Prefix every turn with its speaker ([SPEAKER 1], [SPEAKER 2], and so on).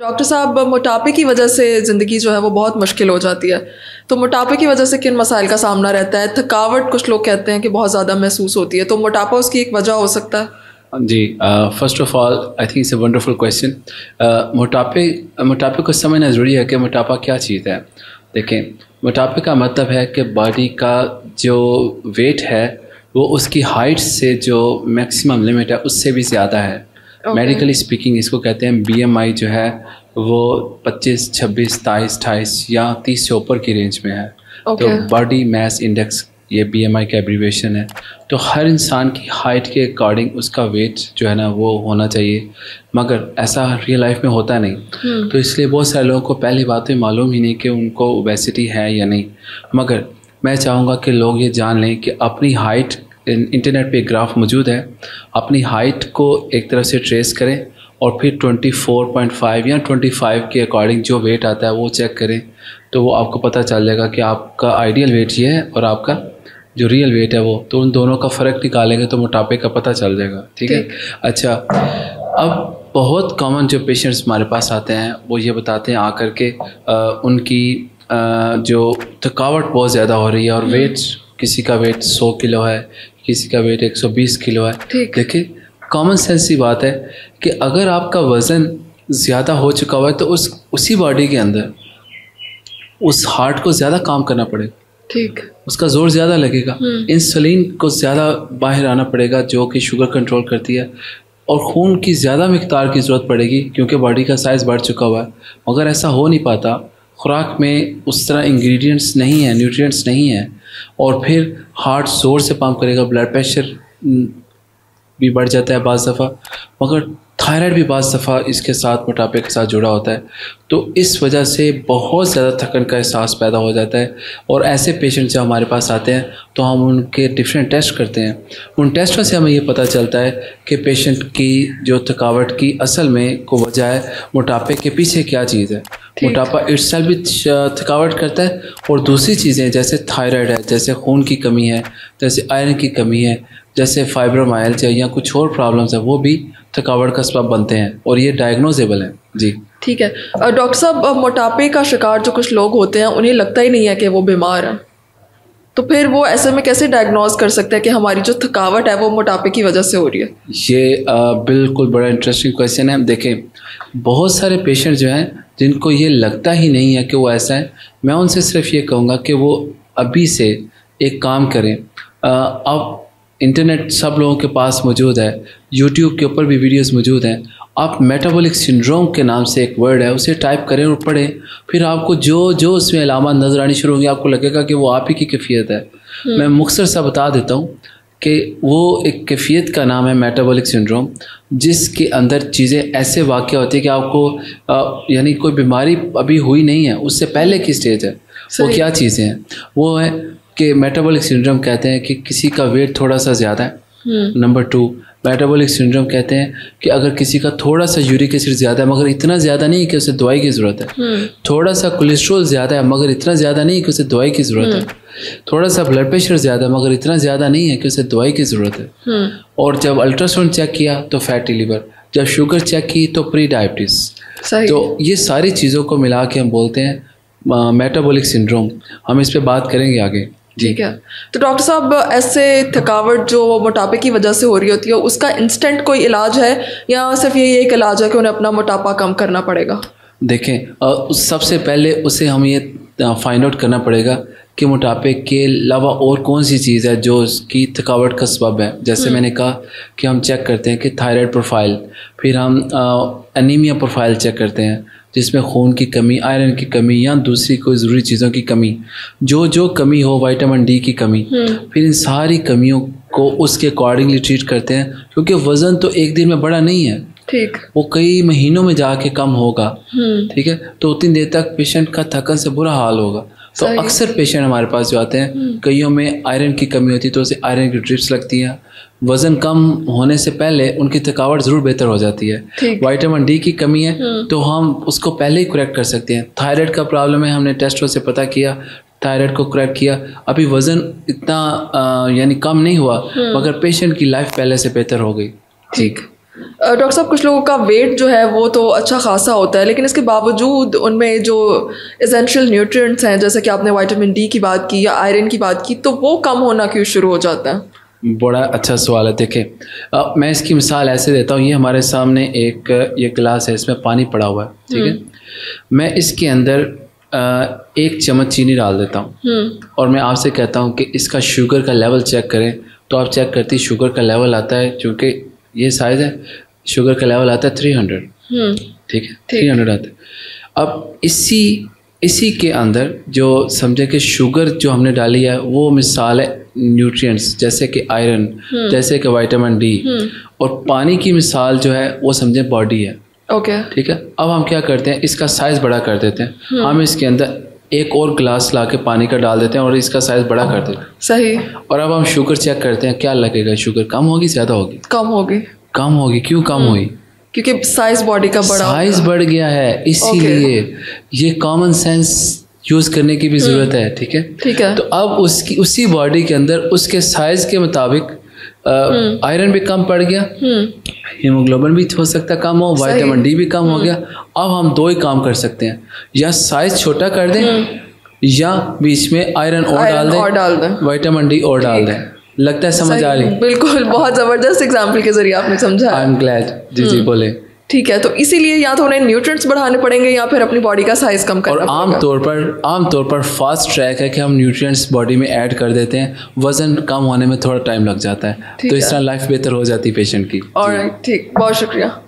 [SPEAKER 1] Doctor साहब, मोटापे की वजह से ज़िंदगी जो है वो बहुत मुश्किल हो जाती है। तो मोटापे की वजह से किन मसाइल का सामना रहता है? थकावट कुछ लोग कहते हैं कि बहुत ज़्यादा महसूस होती है, तो मोटापा उसकी एक वजह हो सकता है?
[SPEAKER 2] जी, first of all I think it's a wonderful question. मोटापे को समझना ज़रूरी है कि मोटापा क्या चीज़ है। देखें, मोटापे का मतलब है कि बॉडी का जो वेट है वो उसकी हाइट से जो मैक्सिमम लिमिट है उससे भी ज़्यादा है। मेडिकली स्पीकिंग इसको कहते हैं BMI जो है वो 25, 26, 23, 28 या 30 से ऊपर की रेंज में है। तो बॉडी मास इंडेक्स ये BMI का एब्रीविएशन है। तो हर इंसान की हाइट के अकॉर्डिंग उसका वेट जो है ना वो होना चाहिए, मगर ऐसा रियल लाइफ में होता नहीं। तो इसलिए बहुत सारे लोगों को पहली बात तो मालूम ही नहीं कि उनको ओबेसिटी है या नहीं। मगर मैं चाहूँगा कि लोग ये जान लें कि अपनी हाइट, इंटरनेट पे एक ग्राफ मौजूद है, अपनी हाइट को एक तरफ से ट्रेस करें और फिर 24.5 या 25 के अकॉर्डिंग जो वेट आता है वो चेक करें, तो वो आपको पता चल जाएगा कि आपका आइडियल वेट ये है और आपका जो रियल वेट है वो, तो उन दोनों का फ़र्क निकालेंगे तो मोटापे का पता चल जाएगा। ठीक है। अच्छा, अब बहुत कॉमन जो पेशेंट्स हमारे पास आते हैं वो ये बताते हैं आकर के उनकी जो थकावट बहुत ज़्यादा हो रही है और वेट, किसी का वेट 100 किलो है, किसी का वेट 120 किलो है। देखिए, कॉमन सेंस की बात है कि अगर आपका वज़न ज़्यादा हो चुका हुआ है तो उसी बॉडी के अंदर उस हार्ट को ज़्यादा काम करना पड़ेगा।
[SPEAKER 1] ठीक,
[SPEAKER 2] उसका जोर ज़्यादा लगेगा, इंसुलिन को ज़्यादा बाहर आना पड़ेगा जो कि शुगर कंट्रोल करती है, और खून की ज़्यादा मिकदार की ज़रूरत पड़ेगी क्योंकि बॉडी का साइज़ बढ़ चुका हुआ है। मगर ऐसा हो नहीं पाता, खुराक में उस तरह इंग्रेडिएंट्स नहीं है, न्यूट्रिएंट्स नहीं है, और फिर हार्ट ज़ोर से पंप करेगा, ब्लड प्रेशर भी बढ़ जाता है बाज़ दफ़ा, मगर थायराइड भी बाज़ दफ़ा इसके साथ, मोटापे के साथ जुड़ा होता है। तो इस वजह से बहुत ज़्यादा थकन का एहसास पैदा हो जाता है। और ऐसे पेशेंट जब हमारे पास आते हैं तो हम उनके डिफरेंट टेस्ट करते हैं। उन टेस्टों से हमें ये पता चलता है कि पेशेंट की जो थकावट की असल में को वजह है, मोटापे के पीछे क्या चीज़ है। मोटापा इट्सेल्फ भी थकावट करता है, और दूसरी चीज़ें जैसे थायराइड है, जैसे खून की कमी है, जैसे आयरन की कमी है, जैसे फाइब्रोमाइल्जिया या कुछ और प्रॉब्लम्स है, वो भी थकावट का सबब बनते हैं और ये डायग्नोजेबल है। जी
[SPEAKER 1] ठीक है। डॉक्टर साहब, मोटापे का शिकार जो कुछ लोग होते हैं उन्हें लगता ही नहीं है कि वो बीमार हैं, तो फिर वो ऐसे में कैसे डायग्नोज कर सकते हैं कि हमारी जो थकावट है वो मोटापे की वजह से हो रही है?
[SPEAKER 2] ये बिल्कुल बड़ा इंटरेस्टिंग क्वेश्चन है। देखें, बहुत सारे पेशेंट जो हैं जिनको ये लगता ही नहीं है कि वो ऐसा है, मैं उनसे सिर्फ ये कहूँगा कि वो अभी से एक काम करें। अब इंटरनेट सब लोगों के पास मौजूद है, यूट्यूब के ऊपर भी वीडियोस मौजूद हैं। आप मेटाबॉलिक सिंड्रोम के नाम से एक वर्ड है, उसे टाइप करें और पढ़ें, फिर आपको जो जो उसमें अलामत नज़र आनी शुरू होंगी आपको लगेगा कि वो आप ही की कैफियत है। मैं मुख्तसर सा बता देता हूँ कि वो एक कैफियत का नाम है मेटाबॉलिक सिंड्रोम, जिसके अंदर चीज़ें ऐसे वाक़या होती है कि आपको यानी कोई बीमारी अभी हुई नहीं है, उससे पहले की स्टेज है। वो क्या चीज़ें हैं? वो है कि मेटाबॉलिक सिंड्रोम कहते हैं कि किसी का वेट थोड़ा सा ज़्यादा है। नंबर 2, मेटाबॉलिक सिंड्रोम कहते हैं कि अगर किसी का थोड़ा सा यूरिक एसिड ज़्यादा है मगर इतना ज़्यादा नहीं कि उसे दवाई की ज़रूरत है। थोड़ा सा कोलेस्ट्रॉल ज़्यादा है मगर इतना ज़्यादा नहीं कि उसे दवाई की ज़रूरत है। थोड़ा सा ब्लड प्रेशर ज़्यादा है मगर इतना ज़्यादा नहीं है कि उसे दवाई की ज़रूरत है। और जब अल्ट्रासाउंड चेक किया तो फैटी लिवर, जब शुगर चेक की तो प्री डायबिटीज़। तो ये सारी चीज़ों को मिला के हम बोलते हैं मेटाबॉलिक सिंड्रोम। हम इस पर बात करेंगे आगे।
[SPEAKER 1] ठीक है। तो डॉक्टर साहब, ऐसे थकावट जो मोटापे की वजह से हो रही होती है उसका इंस्टेंट कोई इलाज है या सिर्फ यही एक इलाज है कि उन्हें अपना मोटापा कम करना पड़ेगा?
[SPEAKER 2] देखें, सबसे पहले उसे हम ये फाइंड आउट करना पड़ेगा कि मोटापे के अलावा और कौन सी चीज़ है जो उसकी थकावट का सबब है। जैसे मैंने कहा कि हम चेक करते हैं कि थायराइड प्रोफाइल, फिर हम एनीमिया प्रोफाइल चेक करते हैं जिसमें खून की कमी, आयरन की कमी या दूसरी कोई ज़रूरी चीज़ों की कमी, जो कमी हो, विटामिन डी की कमी। फिर इन सारी कमियों को उसके अकॉर्डिंगली ट्रीट करते हैं, क्योंकि वज़न तो एक दिन में बढ़ा नहीं है।
[SPEAKER 1] ठीक,
[SPEAKER 2] वो कई महीनों में जाके कम होगा। ठीक है। तो उतनी देर तक पेशेंट का थकन से बुरा हाल होगा। तो अक्सर पेशेंट हमारे पास जो आते हैं, कईयों में आयरन की कमी होती है तो उसे आयरन की ड्रिप्स लगती हैं। वज़न कम होने से पहले उनकी थकावट ज़रूर बेहतर हो जाती है। विटामिन डी की कमी है तो हम उसको पहले ही करेक्ट कर सकते हैं। थायराइड का प्रॉब्लम है, हमने टेस्टों से पता किया, थायराइड को करेक्ट किया, अभी वज़न इतना यानी कम नहीं हुआ मगर पेशेंट की लाइफ पहले से बेहतर हो गई।
[SPEAKER 1] ठीक। डॉक्टर साहब कुछ लोगों का वेट जो है वो तो अच्छा खासा होता है, लेकिन इसके बावजूद उनमें जो एसेंशियल न्यूट्रिएंट्स हैं, जैसे कि आपने विटामिन डी की बात की या आयरन की बात की, तो वो कम होना क्यों शुरू हो जाता है?
[SPEAKER 2] बड़ा अच्छा सवाल है। देखें मैं इसकी मिसाल ऐसे देता हूँ, ये हमारे सामने एक ये गिलास है, इसमें पानी पड़ा हुआ है, ठीक है। मैं इसके अंदर 1 चम्मच चीनी डाल देता हूँ और मैं आपसे कहता हूँ कि इसका शुगर का लेवल चेक करें, तो आप चेक करती शुगर का लेवल आता है, चूँकि ये साइज़ है, शुगर का लेवल आता है 300, ठीक है, 300 आता है। अब इसी के अंदर जो समझे कि शुगर जो हमने डाली है वो मिसाल है न्यूट्रिएंट्स, जैसे कि आयरन, जैसे कि विटामिन डी, और पानी की मिसाल जो है वो समझे बॉडी है,
[SPEAKER 1] ओके,
[SPEAKER 2] ठीक है। अब हम क्या करते हैं, इसका साइज़ बड़ा कर देते हैं, हम इसके अंदर एक और गिलास ला के पानी का डाल देते हैं और इसका साइज़ बड़ा कर देते हैं,
[SPEAKER 1] सही।
[SPEAKER 2] और अब हम शुगर चेक करते हैं, क्या लगेगा, शुगर कम होगी ज़्यादा होगी?
[SPEAKER 1] कम होगी।
[SPEAKER 2] कम होगी। क्यों कम हुई?
[SPEAKER 1] क्योंकि साइज बॉडी का बड़ा,
[SPEAKER 2] साइज बढ़ गया है, इसीलिए ये कॉमन सेंस यूज़ करने की भी ज़रूरत है, ठीक है,
[SPEAKER 1] ठीक है।
[SPEAKER 2] तो अब उसी बॉडी के अंदर उसके साइज के मुताबिक आयरन भी कम पड़ गया, हीमोग्लोबिन भी हो सकता है कम हो, विटामिन डी भी कम हो गया। अब हम 2 ही काम कर सकते हैं, या साइज छोटा कर दें या बीच में आयरन और डाल दें, विटामिन डी और डाल दें। लगता है समझ आ रही?
[SPEAKER 1] बिल्कुल, बहुत ज़बरदस्त एग्जाम्पल के जरिए आपने समझा।
[SPEAKER 2] I am glad. जी बोले।
[SPEAKER 1] ठीक है, तो इसीलिए या तो उन्हें न्यूट्रिएंट्स बढ़ाने पड़ेंगे या फिर अपनी बॉडी का साइज कम करना
[SPEAKER 2] और आमतौर पर फास्ट ट्रैक है कि हम न्यूट्रिएंट्स बॉडी में ऐड कर देते हैं, वजन कम होने में थोड़ा टाइम लग जाता है, तो इस तरह लाइफ बेहतर हो जाती है पेशेंट की।
[SPEAKER 1] ऑलराइट, ठीक, बहुत शुक्रिया।